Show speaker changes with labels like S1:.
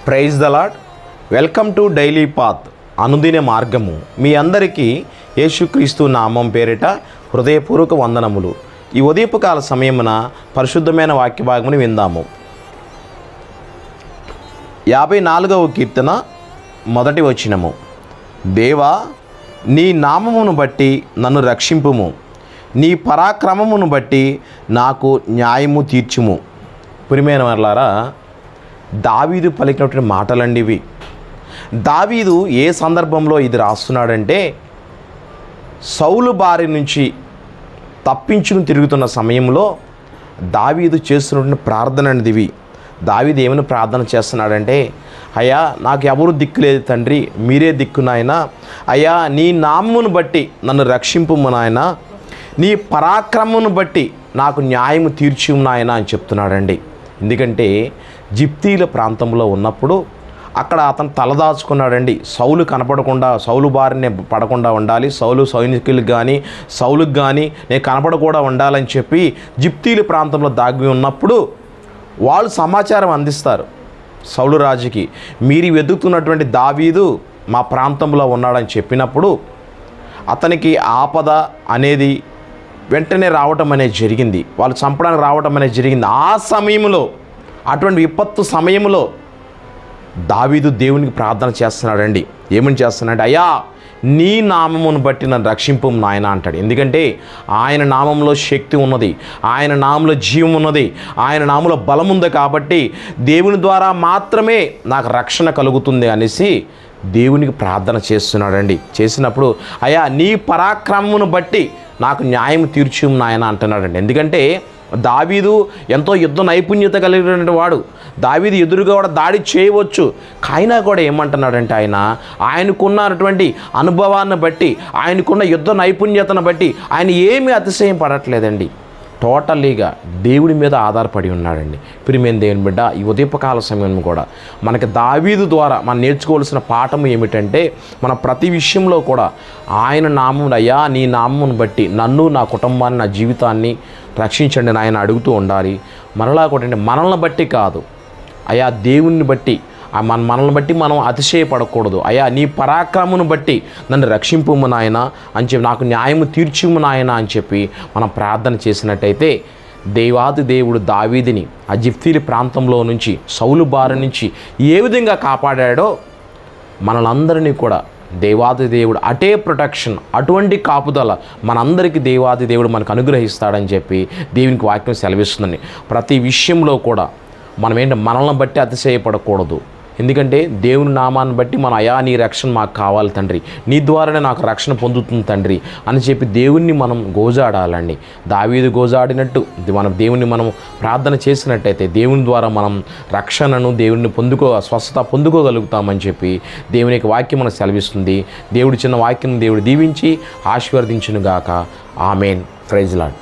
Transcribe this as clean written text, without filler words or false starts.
S1: Praise the lord. Welcome to daily path, అనుదిన మార్గము. మీ అందరికీ యేసుక్రీస్తు నామం పేరిట హృదయపూర్వక వందనములు. ఈ ఉదయపుకాల సమయమున పరిశుద్ధమైన వాక్య భాగముని విందాము. 54వ కీర్తన మొదటి వచనము. దేవా, నీ నామమును బట్టి నన్ను రక్షింపుము, నీ పరాక్రమమును బట్టి నాకు న్యాయము తీర్చుము. ప్రియమైన వారలారా, దావీదు పలికినటువంటి మాటలండి ఇవి. దావీదు ఏ సందర్భంలో ఇది రాస్తున్నాడంటే, సౌలు బారి నుంచి తప్పించుకుని తిరుగుతున్న సమయంలో దావీదు చేస్తున్నటువంటి ప్రార్థన అనేది ఇవి. దావీదు ఏమైనా ప్రార్థన చేస్తున్నాడంటే, అయ్యా, నాకు ఎవరు దిక్కు లేదు తండ్రి, మీరే దిక్కు నాయనా. అయ్యా, నీ నామమును బట్టి నన్ను రక్షింపుము నాయనా, నీ పరాక్రమమును బట్టి నాకు న్యాయము తీర్చుము నాయనా అని చెప్తున్నాడండి. ఎందుకంటే జిప్తీల ప్రాంతంలో ఉన్నప్పుడు అక్కడ అతను తలదాచుకున్నాడండి. సౌలు కనపడకుండా, సౌలు బారిని పడకుండా ఉండాలి, సౌలు సైనికులకు కానీ సౌలుకు కానీ నేను కనపడకుండా ఉండాలని చెప్పి జిప్తీల ప్రాంతంలో దాగి ఉన్నప్పుడు వాళ్ళు సమాచారం అందిస్తారు సౌలు రాజుకి. మీరు వెతుకుతున్నటువంటి దావీదు మా ప్రాంతంలో ఉన్నాడని చెప్పినప్పుడు అతనికి ఆపద అనేది వెంటనే రావటం అనేది జరిగింది. వాళ్ళు చంపడానికి రావటం అనేది జరిగింది. ఆ సమయంలో, అటువంటి విపత్తు సమయంలో దావీదు దేవునికి ప్రార్థన చేస్తున్నాడండి. ఏమని చేస్తున్నాడు? అయ్యా, నీ నామమును బట్టి నన్ను రక్షింపు నాయన అంటాడు. ఎందుకంటే ఆయన నామంలో శక్తి ఉన్నది, ఆయన నామంలో జీవం ఉన్నది, ఆయన నామంలో బలం ఉంది. కాబట్టి దేవుని ద్వారా మాత్రమే నాకు రక్షణ కలుగుతుంది అనేసి దేవునికి ప్రార్థన చేస్తున్నాడండి. చేసినప్పుడు అయ్యా, నీ పరాక్రమమును బట్టి నాకు న్యాయం తీర్చు నాయన అంటున్నాడండి. ఎందుకంటే దావీదు ఎంతో యుద్ధ నైపుణ్యత కలిగినటువంటి వాడు. దావీదు ఎదురుగా కూడా దాడి చేయవచ్చు. అయినా కూడా ఏమంటున్నాడంటే, ఆయనకున్నటువంటి అనుభవాన్ని బట్టి, ఆయనకున్న యుద్ధ నైపుణ్యతను బట్టి ఆయన ఏమీ అతిశయం పడట్లేదండి. టోటలీగా దేవుడి మీద ఆధారపడి ఉన్నాడండి. ప్రియమైన దేవుని బిడ్డ, ఈ ఉదయపకాల సమయం కూడా మనకి దావీదు ద్వారా మనం నేర్చుకోవాల్సిన పాఠం ఏమిటంటే, మన ప్రతి విషయంలో కూడా ఆయన నామమును, అయ్యా నీ నామమును బట్టి నన్ను, నా కుటుంబాన్ని, నా జీవితాన్ని రక్షించండి నాయన అడుగుతూ ఉండాలి. మరలా కూడా మనల్ని బట్టి కాదు, అయ్యా దేవుణ్ణి బట్టి, మనల్ని బట్టి మనం అతిశయపడకూడదు. అయ్యా, నీ పరాక్రమమును బట్టి నన్ను రక్షింపుము నాయన అని చెప్పి, నాకు న్యాయము తీర్చుము నాయన అని చెప్పి మనం ప్రార్థన చేసినట్టయితే దేవాది దేవుడు దావీదుని ఆ జిప్తీలి ప్రాంతంలో నుంచి, సౌలు బారి నుంచి ఏ విధంగా కాపాడాడో మనలందరినీ కూడా దేవాది దేవుడు అటే ప్రొటెక్షన్, అటువంటి కాపుదల మనందరికీ దేవాది దేవుడు మనకు అనుగ్రహిస్తాడని చెప్పి దేవునికి వాక్యం సెలవిస్తుందండి. ప్రతి విషయంలో కూడా మనం మనల్ని బట్టి అతిశయపడకూడదు. ఎందుకంటే దేవుని నామాన్ని బట్టి మనం, అయా నీ రక్షణ మాకు కావాలి తండ్రి, నీ ద్వారానే నాకు రక్షణ పొందుతుంది తండ్రి అని చెప్పి దేవుణ్ణి మనం గోజాడాలండి. దావీదు గోజాడినట్టు మనం దేవుణ్ణి మనం ప్రార్థన చేసినట్టయితే దేవుని ద్వారా మనం రక్షణను, దేవుడిని స్వస్థత పొందుకోగలుగుతామని చెప్పి దేవుని యొక్క వాక్యం మనకు సెలవిస్తుంది. దేవుడి చిన్న వాక్యం దేవుడు దీవించి ఆశీర్వదించునుగాక. ఆమేన్. Praise lord.